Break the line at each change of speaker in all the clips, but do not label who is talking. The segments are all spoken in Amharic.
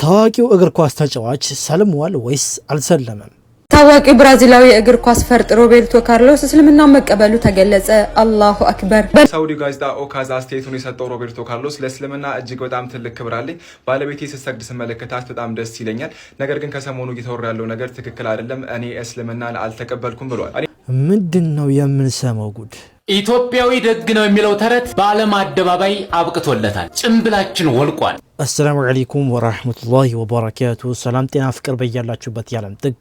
ታዋቂው እግር ኳስ ተጫዋች ሰልሟል ወይስ አልሰለመም?
ታዋቂው ብራዚላዊ እግር ኳስ ፈርጥ ሮቤርቶ ካርሎስ እስልምናን መቀበሉ ተገለጸ። አላሁ አክበር።
ሳውዲ ጋዜጣ ኦካዛ አስተያየቱን የሰጠው ሮቤርቶ ካርሎስ ለእስልምና እጅግ በጣም ትልቅ ክብር አለኝ፣ ባለቤቴ ስትሰግድ ስመለከታት በጣም ደስ ይለኛል። ነገር ግን ከሰሞኑ እየተወራ ያለው ነገር ትክክል አይደለም፣ እኔ እስልምናን አልተቀበልኩም ብሏል።
ምንድነው የምንሰማው ጉድ?
ኢትዮጵያዊ ደግ ነው የሚለው ተረት በዓለም አደባባይ አብቅቶለታል። ጭምብላችን ወልቋል።
አሰላሙ አለይኩም ወራህመቱላሂ ወበረካቱ። ሰላም ጤና ፍቅር በያላችሁበት የዓለም ጥግ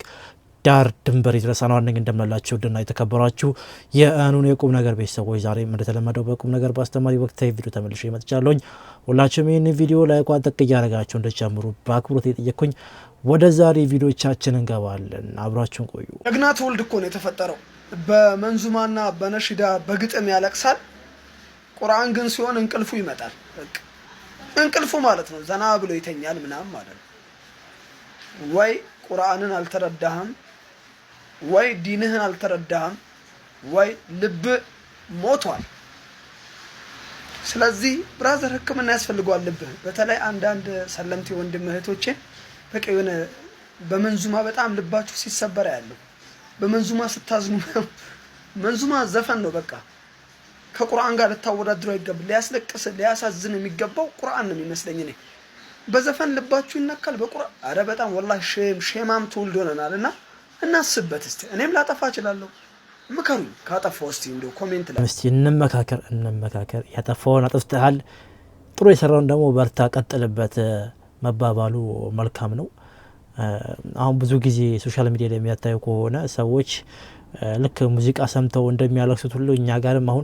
ዳር ድንበር ይድረስ። አናንኝ እንደምላችሁ ድና የተከበራችሁ የአኑን የቁም ነገር ቤተሰቦች ዛሬም እንደተለመደው በቁም ነገር በአስተማሪ ወቅታዊ ቪዲዮ ተመልሼ መጥቻለሁኝ። ሁላችሁም ይህን ቪዲዮ ላይክ አድርጉ እያደረጋችሁ እንድትጀምሩ በአክብሮት የጠየቅኩኝ። ወደ ዛሬ ቪዲዮቻችን እንገባለን። አብራችሁን ቆዩ።
ጀግና ትውልድ እኮ ነው የተፈጠረው። በመንዙማና በነሽዳ በግጥም ያለቅሳል። ቁርአን ግን ሲሆን እንቅልፉ ይመጣል። እንቅልፉ ማለት ነው ዘና ብሎ ይተኛል ምናምን ማለት ነው። ወይ ቁርአንን አልተረዳህም፣ ወይ ዲንህን አልተረዳህም፣ ወይ ልብ ሞቷል። ስለዚህ ብራዘር ሕክምና ያስፈልገዋል ልብህ። በተለይ አንዳንድ ሰለምቴ ወንድም እህቶቼ በቃ የሆነ በመንዙማ በጣም ልባችሁ ሲሰበረ ያለው በመንዙማ ስታዝኑ፣ መንዙማ ዘፈን ነው በቃ ከቁርአን ጋር ልታወዳድረው አይገባም። ሊያስለቅስ ሊያሳዝን የሚገባው ቁርአን ነው የሚመስለኝ እኔ። በዘፈን ልባችሁ ይነካል በቁርአን። አረ በጣም ወላሂ ሼማም ትውልድ ሆነናልና እናስብበት እስቲ። እኔም ላጠፋ እችላለሁ፣ ምከሩኝ ካጠፋው እስቲ እንደው ኮሜንት ላይ
እስቲ እንመካከር። ያጠፋውን አጥፍተሃል፣ ጥሩ የሰራውን ደግሞ በርታ ቀጥልበት መባባሉ መልካም ነው። አሁን ብዙ ጊዜ ሶሻል ሚዲያ ላይ የሚያታዩ ከሆነ ሰዎች ልክ ሙዚቃ ሰምተው እንደሚያለቅሱት ሁሉ እኛ ጋርም አሁን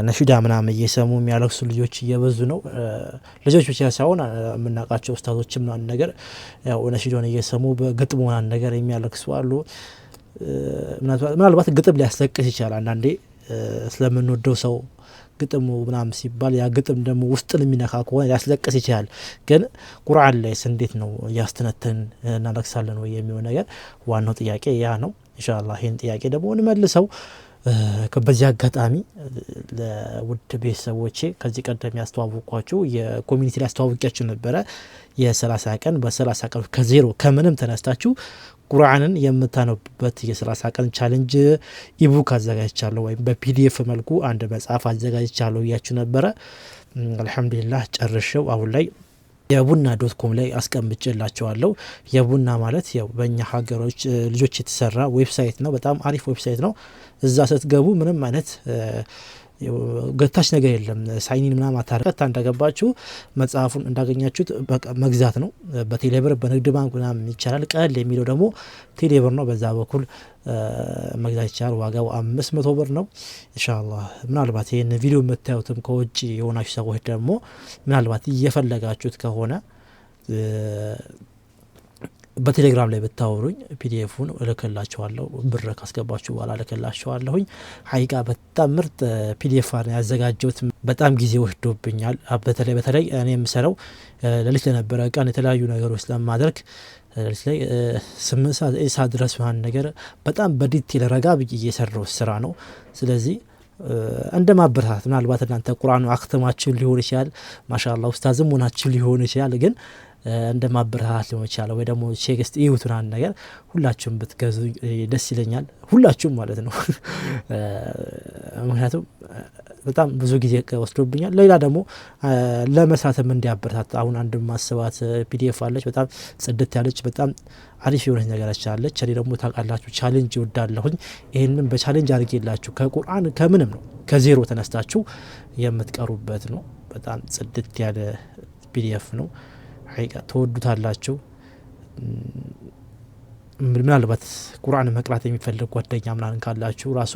ነሽዳ ምናምን እየሰሙ የሚያለቅሱ ልጆች እየበዙ ነው። ልጆች ብቻ ሳይሆን የምናውቃቸው ኡስታዞችም ምናምን ነገር ያው ነሽዳውን እየሰሙ በግጥም ምናምን ነገር የሚያለቅሱ አሉ። ምናልባት ግጥም ሊያስለቅስ ይችላል አንዳንዴ ስለምንወደው ሰው ግጥሙ ምናምን ሲባል ያ ግጥም ደግሞ ውስጥን የሚነካ ከሆነ ሊያስለቅስ ይችላል። ግን ቁርአን ላይስ እንዴት ነው እያስተነተን እናለቅሳለን ወይ የሚሆን ነገር ዋናው ጥያቄ ያ ነው። ኢንሻአላህ ይሄን ጥያቄ ደግሞ እንመልሰው። በዚህ አጋጣሚ ለውድ ቤተሰቦቼ ከዚህ ቀደም ያስተዋወቅኳችሁ የኮሚኒቲ ላይ አስተዋወቂያችሁ ነበረ። የ30 ቀን በ30 ቀን ከዜሮ ከምንም ተነስታችሁ ቁርአንን የምታነቡበት የ30 ቀን ቻሌንጅ ኢቡክ አዘጋጅቻለሁ፣ ወይም በፒዲኤፍ መልኩ አንድ መጽሐፍ አዘጋጅቻለሁ እያችሁ ነበረ። አልহামዱሊላህ ጨርሼው አሁን ላይ የቡና.ኮም ላይ አስቀምጬላችኋለሁ። የቡና ማለት ያው በእኛ ሀገሮች ልጆች የተሰራ ዌብሳይት ነው። በጣም አሪፍ ዌብሳይት ነው። እዛ ስትገቡ ምንም አይነት ገታች ነገር የለም። ሳይኒን ምናምን አታረቀታ እንደገባችሁ መጽሐፉን እንዳገኛችሁት መግዛት ነው። በቴሌብር በንግድ ባንክ ምናምን ይቻላል። ቀል የሚለው ደግሞ ቴሌብር ነው። በዛ በኩል መግዛት ይቻላል። ዋጋው 500 ብር ነው። ኢንሻአላህ ምናልባት ይሄን ቪዲዮ የምታዩትም ከውጭ የሆናችሁ ሰዎች ደግሞ ምናልባት እየፈለጋችሁት ከሆነ በቴሌግራም ላይ ብታወሩኝ ፒዲኤፉን እልክላችኋለሁ። ብር ካስገባችሁ በኋላ እልክላችኋለሁኝ። ሀቂቃ በጣም ምርጥ ፒዲኤፍ ያዘጋጀሁት በጣም ጊዜ ወስዶብኛል። በተለይ እኔ የምሰራው ለሊት ለነበረ ቀን የተለያዩ ነገሮች ለማድረግ ለሊት ላይ 8 ሰዓት ድረስ ማን ነገር በጣም በዲቴል ረጋ ብዬ እየሰራው ስራ ነው። ስለዚህ እንደ ማበረታት ምናልባት እናንተ ቁርአኑ አክተማችሁ ሊሆን ይችላል፣ ማሻአላህ ኡስታዝም ሆናችሁ ሊሆን ይችላል። ግን እንደ ማበረታት ሊሆን ይችላል ወይ ደግሞ ቼክስት ይውቱን አንድ ነገር ሁላችሁም ብትገዙ ደስ ይለኛል። ሁላችሁም ማለት ነው። ምክንያቱም በጣም ብዙ ጊዜ ወስዶብኛል። ሌላ ደግሞ ለመስራትም እንዲያበረታት አሁን አንድ ማስባት ፒዲኤፍ አለች፣ በጣም ጽድት ያለች በጣም አሪፍ የሆነች ነገር አለች። እኔ ደግሞ ታውቃላችሁ ቻሌንጅ እወዳለሁኝ። ይሄንን በቻሌንጅ አድርጌላችሁ ከቁርአን ከምንም ነው ከዜሮ ተነስታችሁ የምትቀሩበት ነው። በጣም ጽድት ያለ ፒዲኤፍ ነው። ሀቂቃ ተወዱታላችሁ። ምናልባት ቁርአን መቅራት የሚፈልግ ጓደኛ ምናምን ካላችሁ ራሱ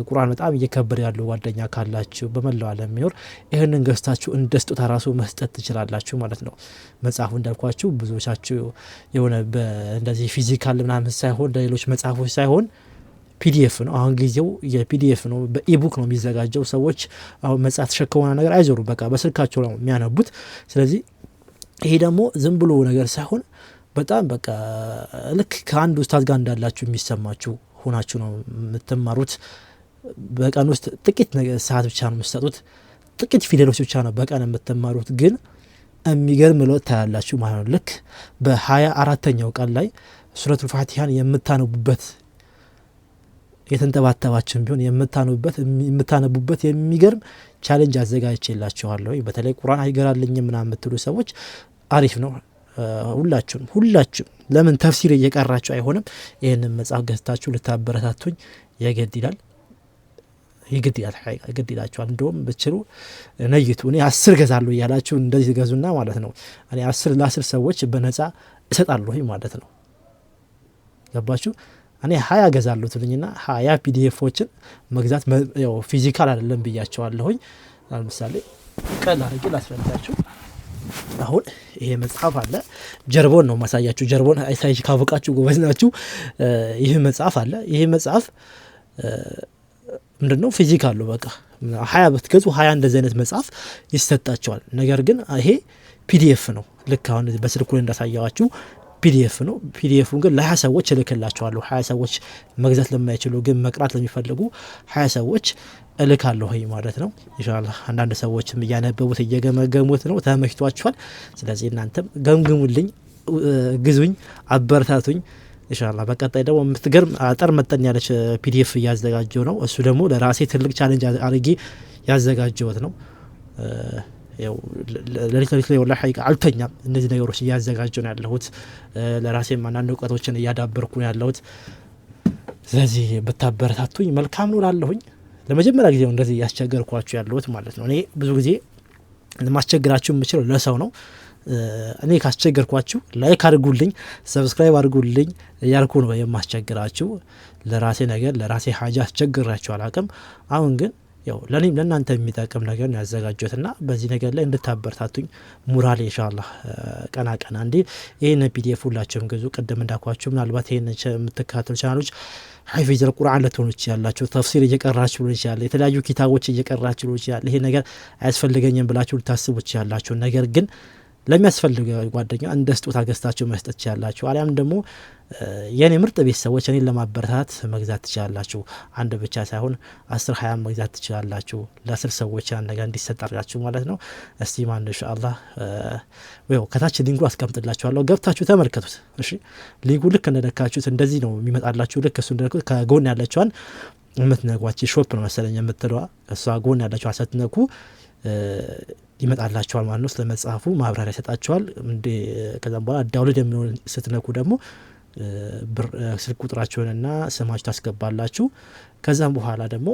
ቁርአን በጣም እየከበረ ያለው ጓደኛ ካላችሁ በመላው ዓለም የሚኖር ይሄንን ገዝታችሁ እንደ ስጦታ ራሱ መስጠት ትችላላችሁ ማለት ነው። መጽሐፉ እንዳልኳችሁ ብዙዎቻችሁ የሆነ እንደዚህ ፊዚካል ምናምን ሳይሆን ለሌሎች መጽሐፎች ሳይሆን ፒዲኤፍ ነው። አሁን ጊዜው የፒዲኤፍ ነው፣ በኢቡክ ነው የሚዘጋጀው። ሰዎች አሁን መጽሐፍ ተሸክመው ነገር አይዞሩ፣ በቃ በስልካቸው ነው የሚያነቡት። ስለዚህ ይሄ ደግሞ ዝም ብሎ ነገር ሳይሆን በጣም በቃ ልክ ከአንድ ኡስታዝ ጋር እንዳላችሁ የሚሰማችሁ ሆናችሁ ነው የምትማሩት። በቀን ውስጥ ጥቂት ሰዓት ብቻ ነው የምትሰጡት፣ ጥቂት ፊደሎች ብቻ ነው በቀን የምትማሩት። ግን የሚገርም ለውጥ ታያላችሁ ማለት ነው። ልክ በ24ኛው ቀን ላይ ሱረቱል ፋቲሃን የምታነቡበት የተንተባተባችሁም ቢሆን የምታነቡበት የሚገርም ቻሌንጅ አዘጋጅቼላችኋለሁ። በተለይ ቁርአን አይገራልኝም ምናምን የምትሉ ሰዎች አሪፍ ነው። ሁላችሁም ለምን ተፍሲር እየቀራችሁ አይሆንም? ይህንን መጽሐፍ ገዝታችሁ ልታበረታቱኝ የግድ ይላችኋል። እንደውም ብችሉ ነይቱ እኔ 10 ገዛለሁ እያላችሁ እንደዚህ ገዙና ማለት ነው እኔ 10 ለ10 ሰዎች በነፃ እሰጣለሁ ማለት ነው። ገባችሁ? እኔ 20 ገዛለሁ ትሉኝና 20 ፒዲኤፎችን መግዛት ያው ፊዚካል አይደለም ብያቸዋለሁኝ። ለምሳሌ ቀላል አድርጌ ላስረዳችሁ። አሁን ይሄ መጽሐፍ አለ፣ ጀርቦን ነው ማሳያችሁ። ጀርቦን አይሳይሽ ካወቃችሁ ጎበዝ ናችሁ። ይሄ መጽሐፍ አለ። ይሄ መጽሐፍ ምንድነው ፊዚካል ነው። በቃ 20 ብትገዙ 20 እንደዚህ አይነት መጽሐፍ ይሰጣቸዋል። ነገር ግን ይሄ ፒዲኤፍ ነው። ልክ አሁን በስልኩ ላይ እንዳሳያችሁ ፒዲኤፍ ነው። ፒዲኤፉን ግን ለ20 ሰዎች እልክላቸዋለሁ። 20 ሰዎች መግዛት ለማይችሉ ግን መቅራት ለሚፈልጉ 20 ሰዎች እልካለሁ ማለት ነው። ኢንሻአላህ አንዳንድ ሰዎችም እያነበቡት እየገመገሙት ነው፣ ተመችቷቸዋል። ስለዚህ እናንተም ገምግሙልኝ፣ ግዙኝ፣ አበረታቱኝ ኢንሻአላህ። በቀጣይ ደግሞ የምትገርም አጠር መጠን ያለች ፒዲኤፍ እያዘጋጀው ነው። እሱ ደግሞ ለራሴ ትልቅ ቻሌንጅ አድርጌ ያዘጋጀሁት ነው። ያው ለሊት ላይ ወላሂ ሐቂቃ አልተኛም። እነዚህ ነገሮች እያዘጋጀው ነው ያለሁት። ለራሴም አንዳንድ እውቀቶችን እያዳበርኩ ነው ያለሁት። ስለዚህ ብታበረታቱኝ መልካም ነው ላለሁኝ። ለመጀመሪያ ጊዜ እንደዚህ ያስቸገርኳችሁ ያለሁት ማለት ነው። እኔ ብዙ ጊዜ ማስቸግራችሁ የምችለው ለሰው ነው። እኔ ካስቸገርኳችሁ ላይክ አድርጉልኝ፣ ሰብስክራይብ አድርጉልኝ እያልኩ ነው የማስቸግራችሁ። ለራሴ ነገር ለራሴ ሀጃ አስቸግራችሁ አላቅም። አሁን ግን ያው ለኔም ለእናንተ የሚጠቅም ነገር ነው ያዘጋጀሁትና በዚህ ነገር ላይ እንድታበረታቱኝ ሙራሌ ኢንሻአላህ ቀና እንዴ ይሄን ፒዲኤፍ ሁላችሁም ግዙ። ቀደም እንዳኳችሁ ምናልባት ይሄን የምትከታተሉ ቻናሎች ሐፊዝ አልቁርአን ለተሆኑ ይችላልላችሁ፣ ተፍሲር እየቀራችሁ ሊሆን ይችላል፣ የተለያዩ ኪታቦች እየቀራችሁ ሊሆን ይችላል። ይሄ ነገር አያስፈልገኝም ብላችሁ ልታስቡ ይችላልላችሁ። ነገር ግን ለሚያስፈልገው ጓደኛ እንደ ስጦታ ገዝታችሁ መስጠት ይችላልላችሁ። አሊያም ደግሞ የኔ ምርጥ ቤተሰቦች እኔን ለማበረታት መግዛት ትችላላችሁ። አንድ ብቻ ሳይሆን 10 20 መግዛት ትችላላችሁ። ለ10 ሰዎች ያን ነገር እንዲሰጥ አድርጋችሁ ማለት ነው። እስቲ ማን ኢንሻአላህ ወይ ከታች ሊንኩ አስቀምጥላችኋለሁ፣ ገብታችሁ ተመልከቱት። እሺ ሊንኩ ልክ እንደነካችሁት እንደዚህ ነው የሚመጣላችሁ። ልክ እሱ እንደነኩት ከጎን ያለችዋን የምትነኳች ሾፕ ነው መሰለኝ የምትለዋ እሷ ጎን ያለችዋ ስትነኩ ይመጣላችኋል ማለት ነው። ስለመጽሐፉ ማብራሪያ ይሰጣችኋል። ከዛም በኋላ ዳውንሎድ የሚሆን ስትነኩ ደግሞ ስልክ ቁጥራችሁንና ስማችሁ ታስገባላችሁ። ከዛም በኋላ ደግሞ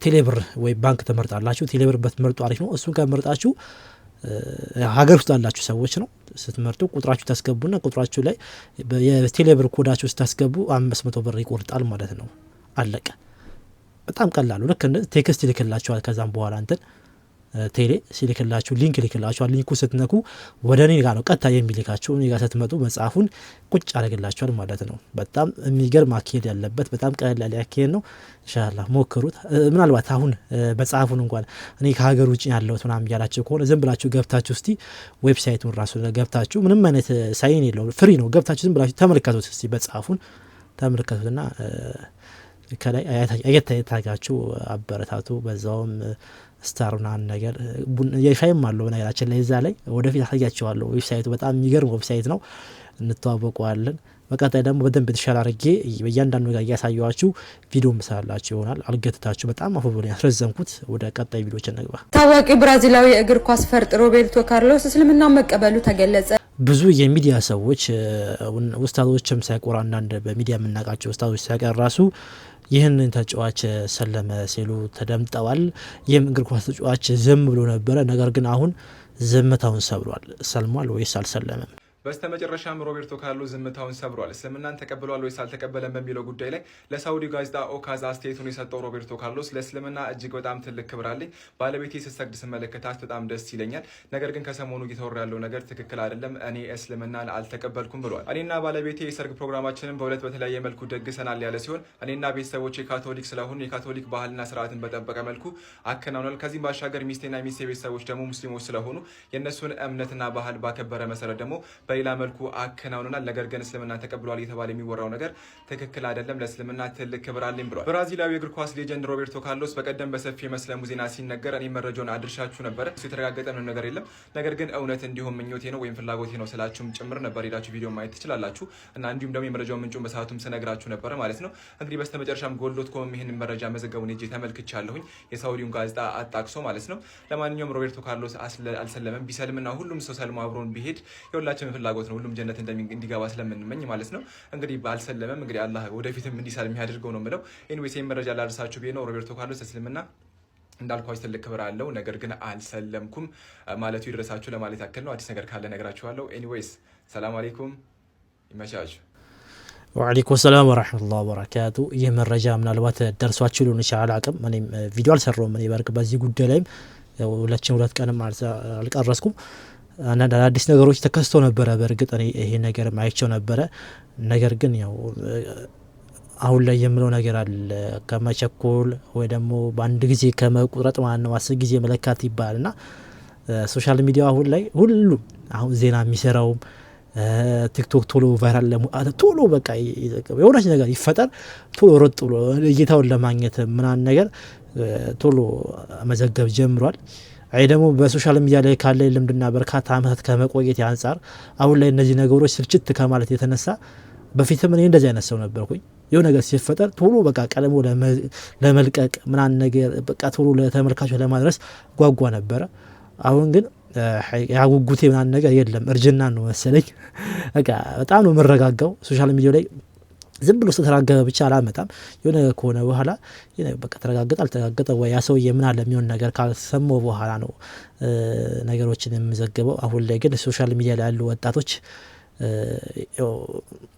ቴሌብር ወይ ባንክ ተመርጣላችሁ። ቴሌብር በትመርጡ አሪፍ ነው። እሱን ከመርጣችሁ ሀገር ውስጥ ያላችሁ ሰዎች ነው ስትመርጡ ቁጥራችሁ ታስገቡና ቁጥራችሁ ላይ የቴሌብር ኮዳችሁ ስታስገቡ 500 ብር ይቆርጣል ማለት ነው። አለቀ። በጣም ቀላሉ ልክ ቴክስት ይልክላችኋል። ከዛም በኋላ እንትን ቴሌ ሲልክላችሁ ሊንክ ይልክላችኋል። ሊንኩ ስትነኩ ወደ እኔ ጋር ነው ቀጥታ የሚልካችሁ። እኔ ጋር ስትመጡ መጽሐፉን ቁጭ አደርግላችኋል ማለት ነው። በጣም የሚገርም አካሄድ ያለበት በጣም ቀላል ያለ አካሄድ ነው። ኢንሻአላህ ሞክሩት። ምናልባት አሁን መጽሐፉን እንኳን እኔ ከሀገር ውጭ ያለሁት ምናምን እያላችሁ ከሆነ ዝም ብላችሁ ገብታችሁ እስቲ ዌብሳይቱን ራሱ ገብታችሁ ምንም አይነት ሳይን የለውም ፍሪ ነው። ገብታችሁ ዝም ብላችሁ ተመልከቱት። እስቲ መጽሐፉን ተመልከቱትና ከላይ አየታጋችሁ አበረታቱ። በዛውም ስታርና ነገር የሻይም አለው በነገራችን ላይ እዛ ላይ ወደፊት አሳያችኋለሁ። ዌብሳይቱ በጣም የሚገርም ዌብሳይት ነው። እንተዋወቀዋለን። በቀጣይ ደግሞ በደንብ ተሻለ አድርጌ በእያንዳንዱ ጋር እያሳየኋችሁ ቪዲዮ ምሳላችሁ ይሆናል። አልገትታችሁ በጣም አፈብሎ ያስረዘምኩት። ወደ ቀጣይ ቪዲዮዎች እንግባ።
ታዋቂው ብራዚላዊ የእግር ኳስ ፈርጥ ሮቤርቶ ካርሎስ እስልምና መቀበሉ ተገለጸ።
ብዙ የሚዲያ ሰዎች ኡስታዞችም ሳይቆራ አንዳንድ በሚዲያ የምናውቃቸው ኡስታዞች ሳይቀር ራሱ ይህንን ተጫዋች ሰለመ ሲሉ ተደምጠዋል። ይህም እግር ኳስ ተጫዋች ዝም ብሎ ነበረ። ነገር ግን አሁን ዝምታውን ሰብሯል። ሰልሟል ወይስ አልሰለመም?
በስተመጨረሻም ሮቤርቶ ካርሎስ ዝምታውን ሰብሯል። እስልምናን ተቀብሏል ወይስ አልተቀበለም በሚለው ጉዳይ ላይ ለሳውዲ ጋዜጣ ኦካዝ አስተያየቱን የሰጠው ሮቤርቶ ካርሎስ ለእስልምና እጅግ በጣም ትልቅ ክብር አለኝ። ባለቤቴ ስትሰግድ ስመለከታት በጣም ደስ ይለኛል። ነገር ግን ከሰሞኑ እየተወራ ያለው ነገር ትክክል አይደለም። እኔ እስልምናን አልተቀበልኩም ብሏል። እኔና ባለቤቴ የሰርግ ፕሮግራማችንን በሁለት በተለያየ መልኩ ደግሰናል ያለ ሲሆን እኔና ቤተሰቦቼ ካቶሊክ ስለሆኑ የካቶሊክ ባህልና ስርዓትን በጠበቀ መልኩ አከናውናል። ከዚህም ባሻገር ሚስቴና ሚስቴ ቤተሰቦች ደግሞ ሙስሊሞች ስለሆኑ የእነሱን እምነትና ባህል ባከበረ መሰረት ደግሞ በሌላ መልኩ አከናውነናል። ነገር ግን እስልምና ተቀብሏል እየተባለ የሚወራው ነገር ትክክል አይደለም። ለእስልምና ትልቅ ክብር አለኝ ብሏል። ብራዚላዊ እግር ኳስ ሌጀንድ ሮቤርቶ ካርሎስ በቀደም በሰፊ የመስለሙ ዜና ሲነገር እኔ መረጃውን አድርሻችሁ ነበር። እሱ የተረጋገጠ ነገር የለም። ነገር ግን እውነት እንዲሆን ምኞቴ ነው ወይም ፍላጎቴ ነው ስላችሁም ጭምር ነበር። ሄዳችሁ ቪዲዮ ማየት ትችላላችሁ እና እንዲሁም ደግሞ የመረጃውን ምንጩን በሰዓቱም ስነግራችሁ ነበረ ማለት ነው። እንግዲህ በስተመጨረሻም ጎል.com ይህንን መረጃ መዘገቡን እጄ ተመልክቻለሁኝ የሳውዲውን ጋዜጣ አጣቅሶ ማለት ነው። ለማንኛውም ሮቤርቶ ካርሎስ አልሰለመም። ቢሰልምና ሁሉም ሰው ሰልሞ አብሮን ቢሄድ የሁላችንም ፍላጎት ነው፣ ሁሉም ጀነት እንዲገባ ስለምንመኝ ማለት ነው። እንግዲህ ባልሰለመም እንግዲህ አላህ ወደፊትም እንዲሰልም ያድርገው ነው የምለው። ኤኒዌይስ ይህን መረጃ ላደርሳችሁ ብዬ ነው። ሮቤርቶ ካርሎስ እስልምና እንዳልኳችሁ ትልቅ ክብር አለው፣ ነገር ግን አልሰለምኩም ማለቱ ይድረሳችሁ ለማለት ያክል ነው። አዲስ ነገር ካለ ነግራችኋለሁ። ኤኒዌይስ ሰላም አለይኩም፣ ይመቻችሁ።
ወአለይኩም ሰላም ወራህመቱላሂ ወበረካቱ። ይህ መረጃ ምናልባት ደርሷችሁ ሊሆን ይችላል። አቅም እኔም ቪዲዮ አልሰራሁም። እኔ በርግ በዚህ ጉዳይ ላይም ሁለት ቀንም አልቀረስኩም። አንዳንድ አዲስ ነገሮች ተከስተው ነበረ። በእርግጥ እኔ ይሄ ነገር ማይቸው ነበረ። ነገር ግን ያው አሁን ላይ የምለው ነገር አለ ከመቸኮል ወይ ደግሞ በአንድ ጊዜ ከመቁረጥ ማለት ነው 10 ጊዜ መለካት ይባላልና ሶሻል ሚዲያ አሁን ላይ ሁሉም አሁን ዜና የሚሰራውም ቲክቶክ ቶሎ ቫይራል ቶሎ በቃ የሆነች ነገር ይፈጠር ቶሎ ሮጥ ብሎ እይታውን ለማግኘት ምናምን ነገር ቶሎ መዘገብ ጀምሯል። አይ ደግሞ በሶሻል ሚዲያ ላይ ካለ ልምድና በርካታ አመታት ከመቆየት አንፃር አሁን ላይ እነዚህ ነገሮች ስልችት ከማለት የተነሳ በፊትም እኔ እንደዚህ አይነት ሰው ነበርኩኝ። የሆነ ነገር ሲፈጠር ቶሎ በቃ ቀለሙ ለመልቀቅ ምናምን ነገር በቃ ቶሎ ለተመልካቹ ለማድረስ ጓጓ ነበረ። አሁን ግን ያጉጉቴ ምናምን ነገር የለም፣ እርጅና ነው መሰለኝ። በቃ በጣም ነው መረጋጋው። ሶሻል ሚዲያ ላይ ዝም ብሎ ተረጋገበ ብቻ አላመጣም። የሆነ ከሆነ በኋላ በቃ ተረጋገጠ አልተረጋገጠ ወይ ያ ሰውዬ ምን አለ የሚሆን ነገር ካልሰማው በኋላ ነው ነገሮችን የምዘግበው። አሁን ላይ ግን ሶሻል ሚዲያ ላይ ያሉ ወጣቶች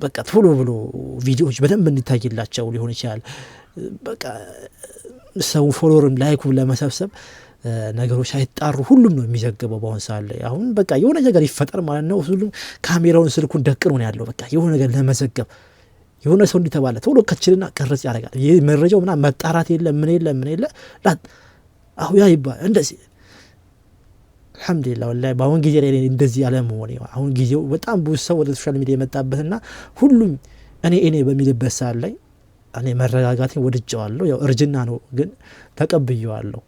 በቃ ቶሎ ብሎ ቪዲዮዎች በደንብ እንዲታይላቸው ሊሆን ይችላል። በቃ ሰው ፎሎወርም ላይኩም ለመሰብሰብ ነገሮች አይጣሩ ሁሉም ነው የሚዘግበው በአሁን ሰዓት ላይ። አሁን በቃ የሆነ ነገር ይፈጠር ማለት ነው ሁሉም ካሜራውን ስልኩን ደቅኖ ነው ያለው። በቃ የሆነ ነገር ለመዘገብ የሆነ ሰው እንዲተባለ ቶሎ ከችልና ቀረጽ ያደርጋል። ይህ መረጃው ምናምን መጣራት የለም ምን የለ አሁን ያ ይባል እንደዚህ አልহামዱሊላህ ወላሂ በአሁን ጊዜ ላይ እንደዚህ ያለ መሆን አሁን ጊዜው በጣም ብዙ ሰው ወደ ሶሻል ሚዲያ የመጣበትና ሁሉም እኔ በሚልበት ሰዓት ላይ እኔ መረጋጋቴን ወድጄዋለሁ። ያው እርጅና ነው ግን ተቀብዬዋለሁ።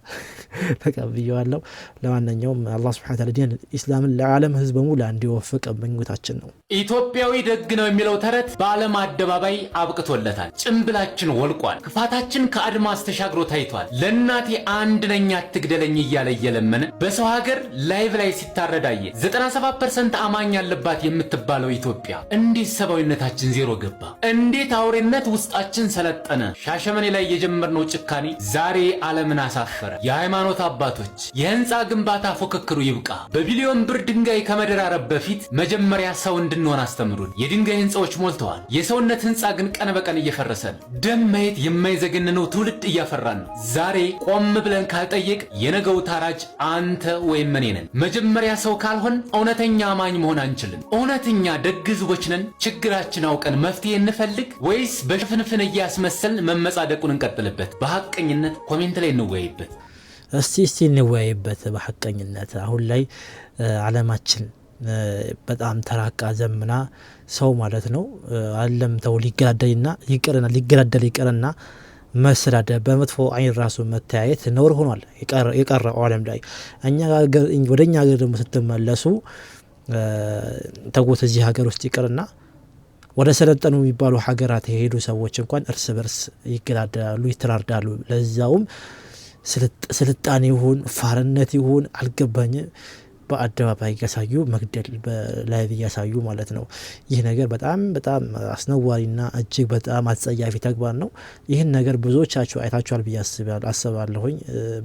ለማንኛውም አላህ Subhanahu Ta'ala ዲን ኢስላምን ለዓለም ህዝብ በሙሉ እንዲወፍቅ ምኞታችን ነው።
ኢትዮጵያዊ ደግ ነው የሚለው ተረት በዓለም አደባባይ አብቅቶለታል። ጭምብላችን ወልቋል። ክፋታችን ከአድማስ ተሻግሮ ታይቷል። ለእናቴ አንድ ነኝ አትግደለኝ እያለ እየለመነ በሰው ሀገር ላይቭ ላይ ሲታረዳየ 97% አማኝ ያለባት የምትባለው ኢትዮጵያ እንዴት ሰብአዊነታችን ዜሮ ገባ? እንዴት አውሬነት ውስጣችን ሰለጠነ? ሻሸመኔ ላይ የጀመርነው ጭካኔ ዛሬ ዓለምን አሳፈረ። የሃይማኖት አባቶች የህንፃ ግንባታ ፉክክሩ ይብቃ። በቢሊዮን ብር ድንጋይ ከመደራረብ በፊት መጀመሪያ ሰው እንድንሆን አስተምሩን። የድንጋይ ህንፃዎች ሞልተዋል። የሰውነት ህንፃ ግን ቀን በቀን እየፈረሰ ነው። ደም ማየት የማይዘገንነው ትውልድ እያፈራን ነው። ዛሬ ቆም ብለን ካልጠየቅ የነገው ታራጅ አንተ ወይም እኔ ነን። መጀመሪያ ሰው ካልሆን እውነተኛ አማኝ መሆን አንችልም። እውነተኛ ደግ ህዝቦች ነን። ችግራችን አውቀን መፍትሄ እንፈልግ ወይስ በሽፍንፍን እያስመሰል መመጻደቁን እንቀጥልበት? በሐቀኝነት ኮሜንት ላይ እንወያይበት።
እስቲ እንወያይበት በሐቀኝነት። አሁን ላይ ዓለማችን በጣም ተራቃ ዘምና ሰው ማለት ነው ዓለም ተው ሊገዳደል ይቀርና መሰዳደብ በመጥፎ አይን ራሱ መተያየት ነውር ሆኗል የቀረው ዓለም ላይ። ወደኛ ሀገር ደግሞ ስትመለሱ ተጎት እዚህ ሀገር ውስጥ ይቀርና ወደ ሰለጠኑ የሚባሉ ሀገራት የሄዱ ሰዎች እንኳን እርስ በርስ ይገዳደላሉ፣ ይተራርዳሉ። ለዛውም ስልጣኔ ይሁን ፋርነት ይሁን አልገባኝም በአደባባይ እያሳዩ መግደል በላይቭ እያሳዩ ማለት ነው። ይህ ነገር በጣም አስነዋሪና እጅግ በጣም አጸያፊ ተግባር ነው። ይህን ነገር ብዙዎቻችሁ አይታችኋል ብዬ አስባለሁኝ።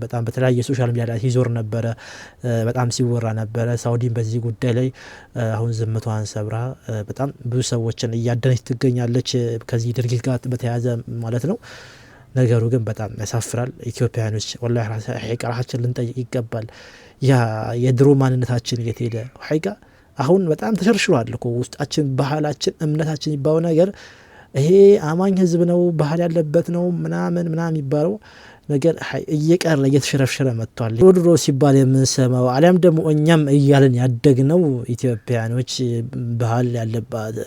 በጣም በተለያየ ሶሻል ሚዲያ ላይ ሲዞር ነበረ፣ በጣም ሲወራ ነበረ። ሳውዲን በዚህ ጉዳይ ላይ አሁን ዝምቷን ሰብራ በጣም ብዙ ሰዎችን እያደነች ትገኛለች ከዚህ ድርጊት ጋር በተያያዘ ማለት ነው። ነገሩ ግን በጣም ያሳፍራል። ኢትዮጵያውያኖች ወላሂ ራሳችን ልንጠይቅ ይገባል። ያ የድሮ ማንነታችን የት ሄደ? ሐቂቃ አሁን በጣም ተሸርሽሯል እኮ ውስጣችን፣ ባህላችን፣ እምነታችን ይባው ነገር ይሄ አማኝ ህዝብ ነው ባህል ያለበት ነው ምናምን የሚባለው ነገር እየቀረ እየተሸረሸረ መጥቷል። ድሮ ሲባል የምንሰማው አሊያም ደግሞ እኛም እያልን ያደግነው ኢትዮጵያኖች ባህል ያለባት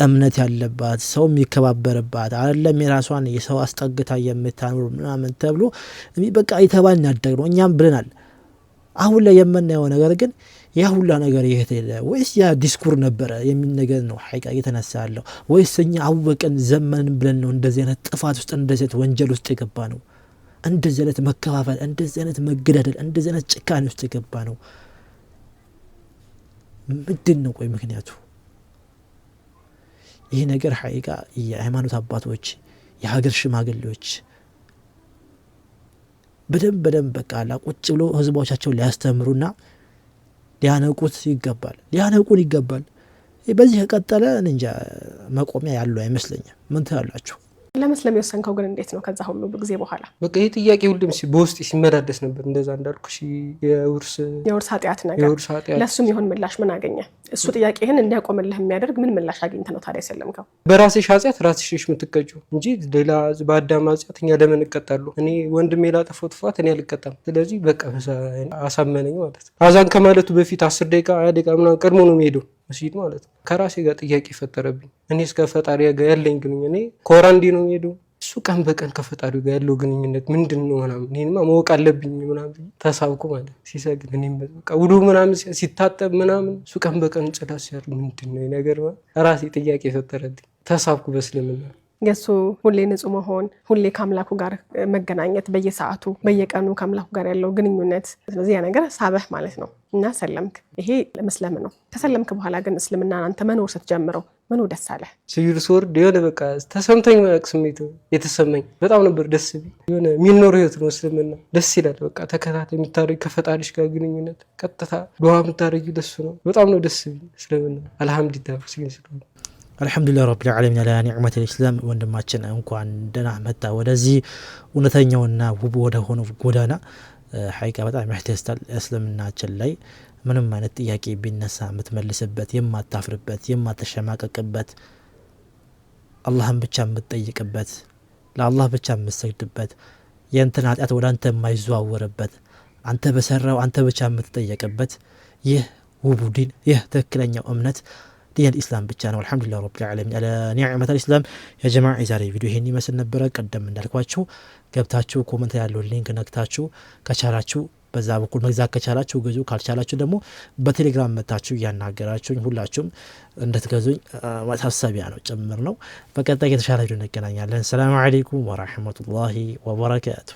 እምነት ያለባት ሰው የሚከባበርባት አይደለም የራሷን የሰው አስጠግታ የምታኖር ምናምን ተብሎ በቃ የተባልን ያደግነው እኛም ብለናል። አሁን ላይ የምናየው ነገር ግን ያ ሁላ ነገር ይሄተለ ወይስ ያ ዲስኩር ነበረ የሚል ነገር ነው ሐቂቃ እየተነሳ ያለው ወይስ እኛ አወቀን ዘመንን ብለን ነው እንደዚህ አይነት ጥፋት ውስጥ እንደዚህ አይነት ወንጀል ውስጥ የገባ ነው? እንደዚህ አይነት መከፋፈል፣ እንደዚህ አይነት መገዳደል፣ እንደዚህ አይነት ጭካኔ ውስጥ የገባ ነው? ምንድን ነው ቆይ ምክንያቱ? ይሄ ነገር ሐቂቃ የሃይማኖት አባቶች የሀገር ሽማግሌዎች በደንብ በቃ ቁጭ ብሎ ህዝቦቻቸውን ሊያስተምሩና ሊያነቁት ይገባል። ሊያነቁን ይገባል። በዚህ ከቀጠለ እንጃ መቆሚያ ያለው አይመስለኝም። ምን ትላላችሁ?
ለመስለም የወሰንከው ግን እንዴት ነው? ከዛ ሁሉ ጊዜ በኋላ
በቃ ይሄ ጥያቄ ሁሉም በውስጥ ሲመላለስ ነበር። እንደዛ እንዳልኩሽ የውርስ ኃጢአት ነገር
ለሱም ይሁን ምላሽ ምን አገኘ? እሱ ጥያቄህን እንዲያቆምልህ የሚያደርግ ምን ምላሽ አግኝተህ ነው ታዲያ የሰለምከው?
በራስሽ ኃጢአት ራስሽ የምትቀጪው እንጂ ሌላ በአዳም ኃጢአት እኛ ለምን እንቀጣሉ? እኔ ወንድሜ ላጠፋው ጥፋት እኔ አልቀጣም። ስለዚህ በቃ አሳመነኝ ማለት ነው። አዛን ከማለቱ በፊት 10 ደቂቃ 20 ደቂቃ ምናምን ቀድሞ ነው የሚሄደው መስጊድ ማለት ነው። ከራሴ ጋር ጥያቄ ፈጠረብኝ። እኔ እስከ ፈጣሪ ጋር ያለኝ ግንኙነት እኔ ኮራ እንዲ ነው የሚሄደው። እሱ ቀን በቀን ከፈጣሪ ጋር ያለው ግንኙነት ምንድነው ምናምን እኔማ ማወቅ አለብኝ ምናምን ተሳብኩ ማለት ሲሰግድ እኔም በቃ ውዱ ምናምን ሲታጠብ ምናምን እሱ ቀን በቀን ጽዳት ሲያደርግ ምንድነው ነገር ራሴ ጥያቄ ፈጠረብኝ። ተሳብኩ በእስልምና።
የሱ ሁሌ ንጹህ መሆን፣ ሁሌ ከአምላኩ ጋር መገናኘት፣ በየሰዓቱ በየቀኑ ከአምላኩ ጋር ያለው ግንኙነት፣ ስለዚህ ያ ነገር ሳበህ ማለት ነው እና ሰለምክ። ይሄ ለመስለም ነው። ከሰለምክ በኋላ ግን እስልምና አንተ መኖር ስትጀምረው ምኑ ደስ አለ?
ስዩር ስወርድ የሆነ በቃ ተሰምተኝ ማያውቅ ስሜት የተሰማኝ በጣም ነበር ደስ ቢል። የሆነ የሚኖር ህይወት ነው እስልምና። ደስ ይላል። በቃ ተከታታይ የምታደርጊው ከፈጣሪሽ ጋር ግንኙነት ቀጥታ ዱዓ የምታደርጊው ደስ ነው። በጣም ነው ደስ ቢል እስልምና። አልሐምዱሊላህ ስለሆነ
አልሐምዱሊላህ ረቢል ዓለሚን አላ ኒዕመት ልእስላም። ወንድማችን እንኳን ደህና መጣ ወደዚህ እውነተኛውና ውብ ወደ ሆነው ጎዳና። ሐቂቃ በጣም ያስደስታል። እስልምናችን ላይ ምንም አይነት ጥያቄ ቢነሳ የምትመልስበት፣ የማታፍርበት፣ የማትሸማቀቅበት፣ አላህን ብቻ የምትጠይቅበት፣ ለአላህ ብቻ የምትሰግድበት፣ የእንትን ኃጢአት ወደ አንተ የማይዘዋወርበት፣ አንተ በሰራው አንተ ብቻ የምትጠየቅበት ይህ ውቡ ዲን፣ ይህ ትክክለኛው እምነት ዲን الإسلام ብቻ ነው። አልሐምዱሊላህ ረቢል ዓለሚን አላ ኒዕመት الإسلام። ያ ጀማዓ የዛሬ ቪዲዮ ይሄን ይመስል ነበረ። ቀደም እንዳልኳችሁ ገብታችሁ ኮሜንት ያለው ሊንክ ነክታችሁ ከቻላችሁ በዛ በኩል መግዛት ከቻላችሁ ግዙ፣ ካልቻላችሁ ደግሞ በቴሌግራም መታችሁ እያናገራችሁኝ ሁላችሁም እንድትገዙኝ ማሳሰቢያ ነው ጭምር ነው። በቀጣይ የተሻለ ቪዲዮ እንገናኛለን። ሰላም አለይኩም ወራህመቱላሂ ወበረካቱ።